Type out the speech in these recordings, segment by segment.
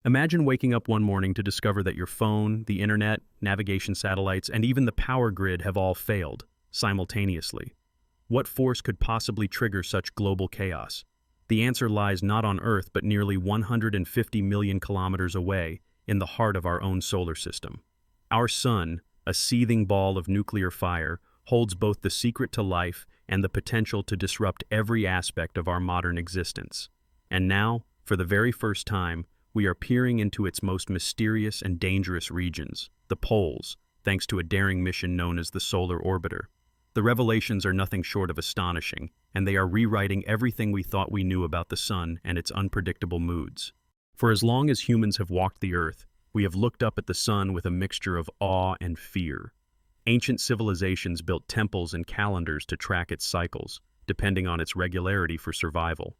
Imagine waking up one morning to discover that your phone, the internet, navigation satellites, and even the power grid have all failed, simultaneously. What force could possibly trigger such global chaos? The answer lies not on Earth but nearly 150 million kilometers away, in the heart of our own solar system. Our sun, a seething ball of nuclear fire, holds both the secret to life and the potential to disrupt every aspect of our modern existence. And now, for the very first time, we are peering into its most mysterious and dangerous regions, the poles, thanks to a daring mission known as the Solar Orbiter. The revelations are nothing short of astonishing, and they are rewriting everything we thought we knew about the sun and its unpredictable moods. For as long as humans have walked the Earth, we have looked up at the sun with a mixture of awe and fear. Ancient civilizations built temples and calendars to track its cycles, depending on its regularity for survival.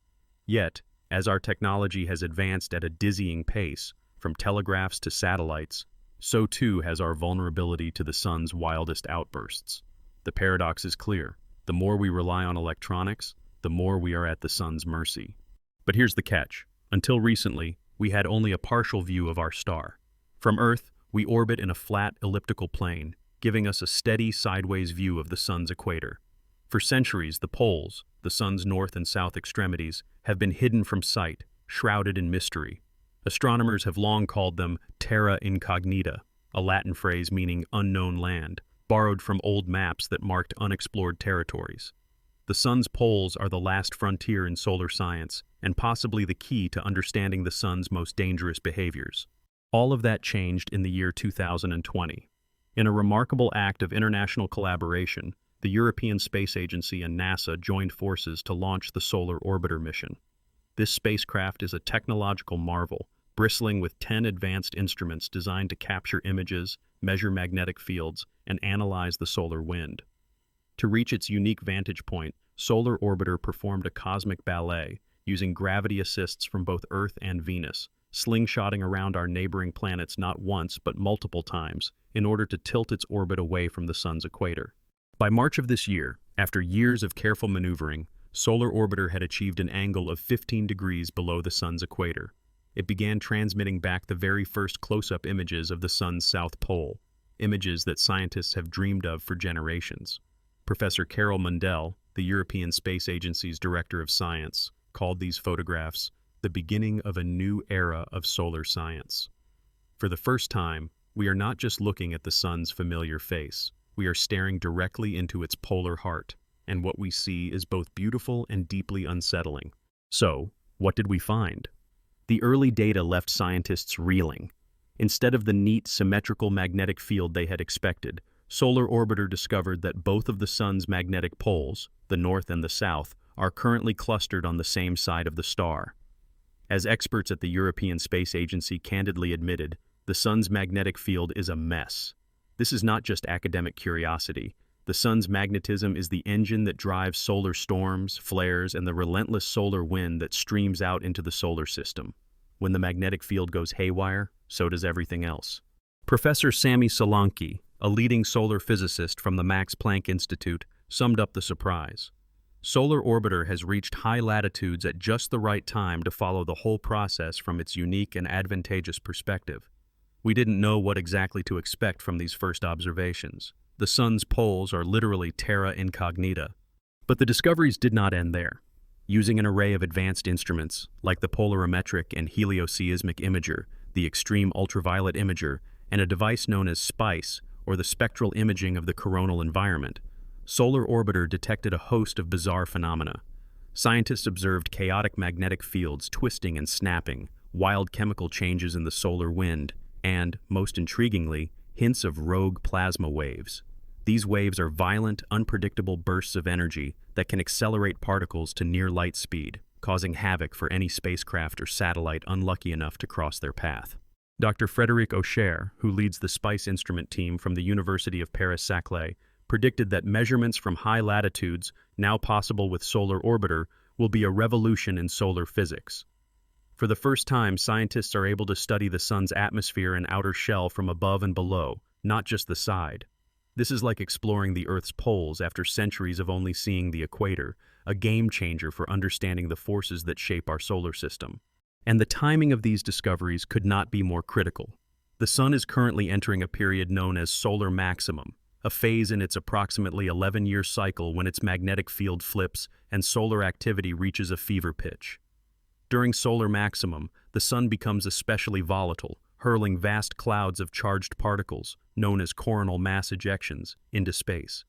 Yet, as our technology has advanced at a dizzying pace, from telegraphs to satellites, so too has our vulnerability to the sun's wildest outbursts. The paradox is clear. The more we rely on electronics, the more we are at the sun's mercy. But here's the catch. Until recently, we had only a partial view of our star. From Earth, we orbit in a flat, elliptical plane, giving us a steady, sideways view of the sun's equator. For centuries, the poles, the sun's north and south extremities, have been hidden from sight, shrouded in mystery. Astronomers have long called them terra incognita, a Latin phrase meaning unknown land, borrowed from old maps that marked unexplored territories. The sun's poles are the last frontier in solar science, and possibly the key to understanding the sun's most dangerous behaviors. All of that changed in the year 2020. In a remarkable act of international collaboration, the European Space Agency and NASA joined forces to launch the Solar Orbiter mission. This spacecraft is a technological marvel, bristling with 10 advanced instruments designed to capture images, measure magnetic fields, and analyze the solar wind. To reach its unique vantage point, Solar Orbiter performed a cosmic ballet, using gravity assists from both Earth and Venus, slingshotting around our neighboring planets not once but multiple times, in order to tilt its orbit away from the sun's equator. By March of this year, after years of careful maneuvering, Solar Orbiter had achieved an angle of 15 degrees below the sun's equator. It began transmitting back the very first close-up images of the sun's south pole, images that scientists have dreamed of for generations. Professor Carol Mundell, the European Space Agency's Director of Science, called these photographs the beginning of a new era of solar science. For the first time, we are not just looking at the sun's familiar face. We are staring directly into its polar heart, and what we see is both beautiful and deeply unsettling. So, what did we find? The early data left scientists reeling. Instead of the neat, symmetrical magnetic field they had expected, Solar Orbiter discovered that both of the sun's magnetic poles, the north and the south, are currently clustered on the same side of the star. As experts at the European Space Agency candidly admitted, the sun's magnetic field is a mess. This is not just academic curiosity. The sun's magnetism is the engine that drives solar storms, flares, and the relentless solar wind that streams out into the solar system. When the magnetic field goes haywire, so does everything else. Professor Sami Solanki, a leading solar physicist from the Max Planck Institute, summed up the surprise. Solar Orbiter has reached high latitudes at just the right time to follow the whole process from its unique and advantageous perspective. We didn't know what exactly to expect from these first observations. The sun's poles are literally terra incognita. But the discoveries did not end there. Using an array of advanced instruments, like the polarimetric and helioseismic imager, the extreme ultraviolet imager, and a device known as SPICE, or the spectral imaging of the coronal environment, Solar Orbiter detected a host of bizarre phenomena. Scientists observed chaotic magnetic fields twisting and snapping, wild chemical changes in the solar wind, and, most intriguingly, hints of rogue plasma waves. These waves are violent, unpredictable bursts of energy that can accelerate particles to near light speed, causing havoc for any spacecraft or satellite unlucky enough to cross their path. Dr. Frédéric Aucher, who leads the SPICE instrument team from the University of Paris-Saclay, predicted that measurements from high latitudes, now possible with Solar Orbiter, will be a revolution in solar physics. For the first time, scientists are able to study the sun's atmosphere and outer shell from above and below, not just the side. This is like exploring the Earth's poles after centuries of only seeing the equator, a game changer for understanding the forces that shape our solar system. And the timing of these discoveries could not be more critical. The Sun is currently entering a period known as solar maximum, a phase in its approximately 11-year cycle when its magnetic field flips and solar activity reaches a fever pitch. During solar maximum, the Sun becomes especially volatile, hurling vast clouds of charged particles, known as coronal mass ejections, into space.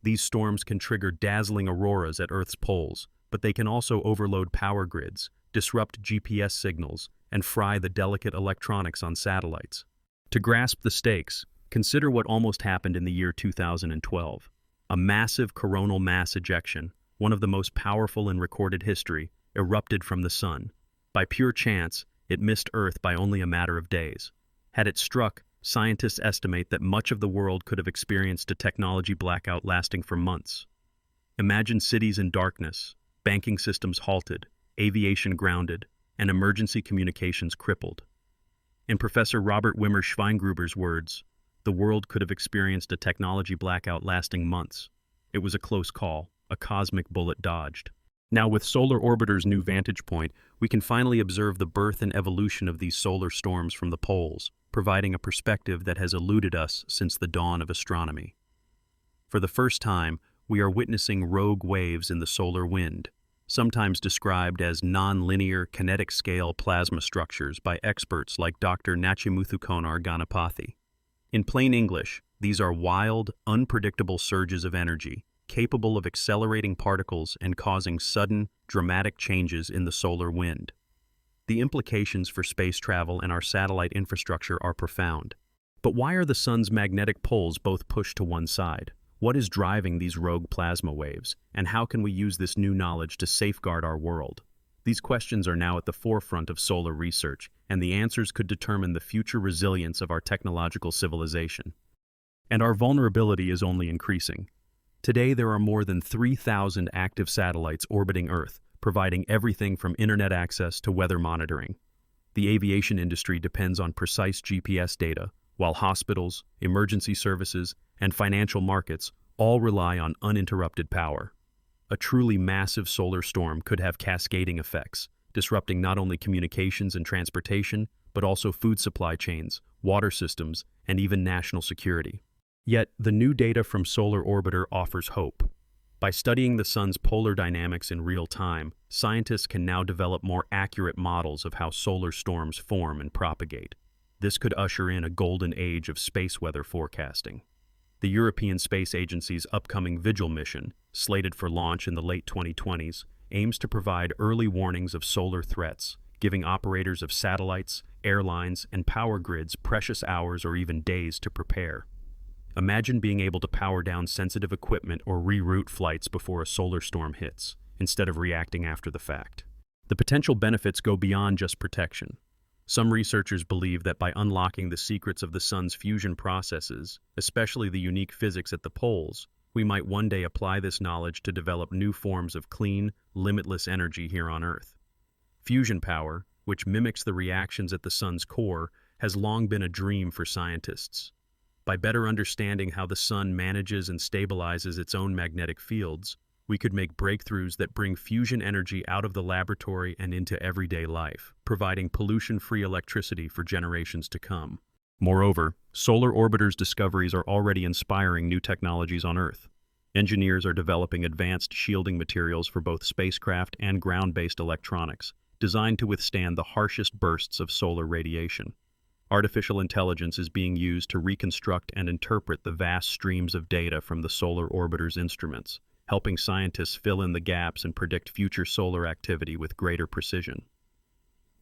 These storms can trigger dazzling auroras at Earth's poles, but they can also overload power grids, disrupt GPS signals, and fry the delicate electronics on satellites. To grasp the stakes, consider what almost happened in the year 2012. A massive coronal mass ejection, one of the most powerful in recorded history, erupted from the Sun. By pure chance, it missed Earth by only a matter of days. Had it struck, scientists estimate that much of the world could have experienced a technology blackout lasting for months. Imagine cities in darkness, banking systems halted, aviation grounded, and emergency communications crippled. In Professor Robert Wimmer Schweingruber's words, the world could have experienced a technology blackout lasting months. It was a close call, a cosmic bullet dodged. Now, with Solar Orbiter's new vantage point, we can finally observe the birth and evolution of these solar storms from the poles, providing a perspective that has eluded us since the dawn of astronomy. For the first time, we are witnessing rogue waves in the solar wind, sometimes described as non-linear kinetic-scale plasma structures by experts like Dr. Nachimuthukonar Ganapathy. In plain English, these are wild, unpredictable surges of energy, capable of accelerating particles and causing sudden, dramatic changes in the solar wind. The implications for space travel and our satellite infrastructure are profound. But why are the Sun's magnetic poles both pushed to one side? What is driving these rogue plasma waves, and how can we use this new knowledge to safeguard our world? These questions are now at the forefront of solar research, and the answers could determine the future resilience of our technological civilization. And our vulnerability is only increasing. Today, there are more than 3,000 active satellites orbiting Earth, providing everything from internet access to weather monitoring. The aviation industry depends on precise GPS data, while hospitals, emergency services, and financial markets all rely on uninterrupted power. A truly massive solar storm could have cascading effects, disrupting not only communications and transportation, but also food supply chains, water systems, and even national security. Yet, the new data from Solar Orbiter offers hope. By studying the Sun's polar dynamics in real time, scientists can now develop more accurate models of how solar storms form and propagate. This could usher in a golden age of space weather forecasting. The European Space Agency's upcoming Vigil mission, slated for launch in the late 2020s, aims to provide early warnings of solar threats, giving operators of satellites, airlines, and power grids precious hours or even days to prepare. Imagine being able to power down sensitive equipment or reroute flights before a solar storm hits, instead of reacting after the fact. The potential benefits go beyond just protection. Some researchers believe that by unlocking the secrets of the Sun's fusion processes, especially the unique physics at the poles, we might one day apply this knowledge to develop new forms of clean, limitless energy here on Earth. Fusion power, which mimics the reactions at the Sun's core, has long been a dream for scientists. By better understanding how the Sun manages and stabilizes its own magnetic fields, we could make breakthroughs that bring fusion energy out of the laboratory and into everyday life, providing pollution-free electricity for generations to come. Moreover, Solar Orbiter's discoveries are already inspiring new technologies on Earth. Engineers are developing advanced shielding materials for both spacecraft and ground-based electronics, designed to withstand the harshest bursts of solar radiation. Artificial intelligence is being used to reconstruct and interpret the vast streams of data from the Solar Orbiter's instruments, helping scientists fill in the gaps and predict future solar activity with greater precision.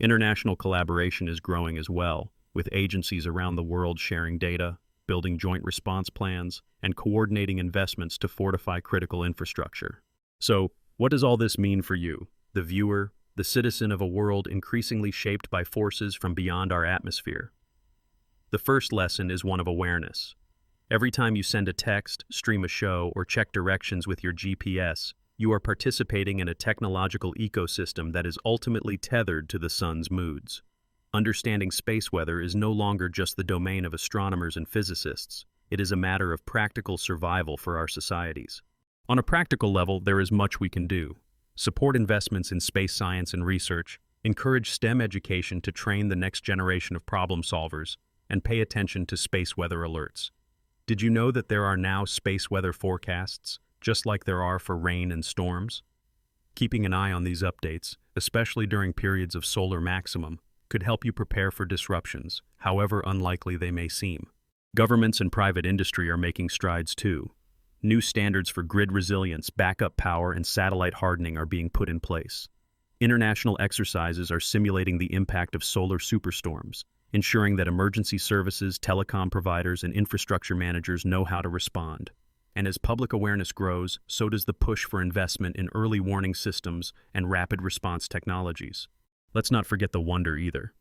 International collaboration is growing as well, with agencies around the world sharing data, building joint response plans, and coordinating investments to fortify critical infrastructure. So, what does all this mean for you, the viewer, the citizen of a world increasingly shaped by forces from beyond our atmosphere? The first lesson is one of awareness. Every time you send a text, stream a show, or check directions with your GPS, you are participating in a technological ecosystem that is ultimately tethered to the Sun's moods. Understanding space weather is no longer just the domain of astronomers and physicists. It is a matter of practical survival for our societies. On a practical level, there is much we can do. Support investments in space science and research, Encourage STEM education to train the next generation of problem solvers, and pay attention to space weather alerts. Did you know that there are now space weather forecasts, just like there are for rain and storms? Keeping an eye on these updates, especially during periods of solar maximum, could help you prepare for disruptions, however unlikely they may seem. Governments and private industry are making strides too. New standards for grid resilience, backup power, and satellite hardening are being put in place. International exercises are simulating the impact of solar superstorms, ensuring that emergency services, telecom providers, and infrastructure managers know how to respond. And as public awareness grows, so does the push for investment in early warning systems and rapid response technologies. Let's not forget the wonder either.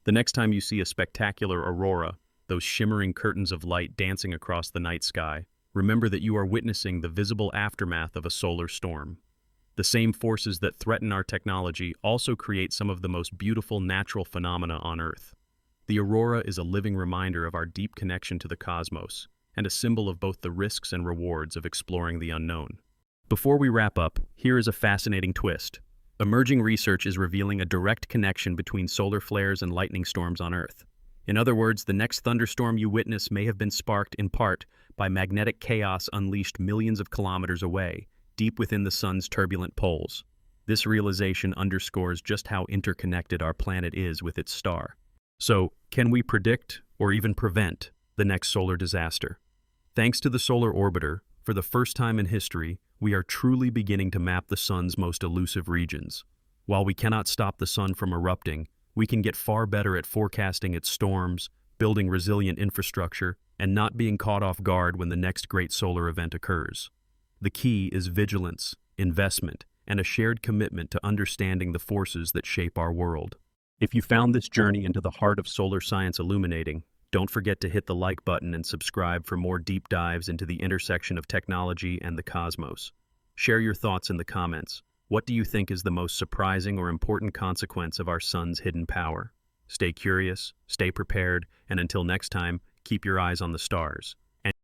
The next time you see a spectacular aurora, those shimmering curtains of light dancing across the night sky, remember that you are witnessing the visible aftermath of a solar storm. The same forces that threaten our technology also create some of the most beautiful natural phenomena on Earth. The aurora is a living reminder of our deep connection to the cosmos, and a symbol of both the risks and rewards of exploring the unknown. Before we wrap up, here is a fascinating twist. Emerging research is revealing a direct connection between solar flares and lightning storms on Earth. In other words, the next thunderstorm you witness may have been sparked, in part, by magnetic chaos unleashed millions of kilometers away, deep within the sun's turbulent poles. This realization underscores just how interconnected our planet is with its star. So, can we predict, or even prevent, the next solar disaster? Thanks to the Solar Orbiter, for the first time in history, we are truly beginning to map the sun's most elusive regions. While we cannot stop the sun from erupting, we can get far better at forecasting its storms, building resilient infrastructure, and not being caught off guard when the next great solar event occurs. The key is vigilance, investment, and a shared commitment to understanding the forces that shape our world. If you found this journey into the heart of solar science illuminating, don't forget to hit the like button and subscribe for more deep dives into the intersection of technology and the cosmos. Share your thoughts in the comments. What do you think is the most surprising or important consequence of our sun's hidden power? Stay curious, stay prepared, and until next time, keep your eyes on the stars.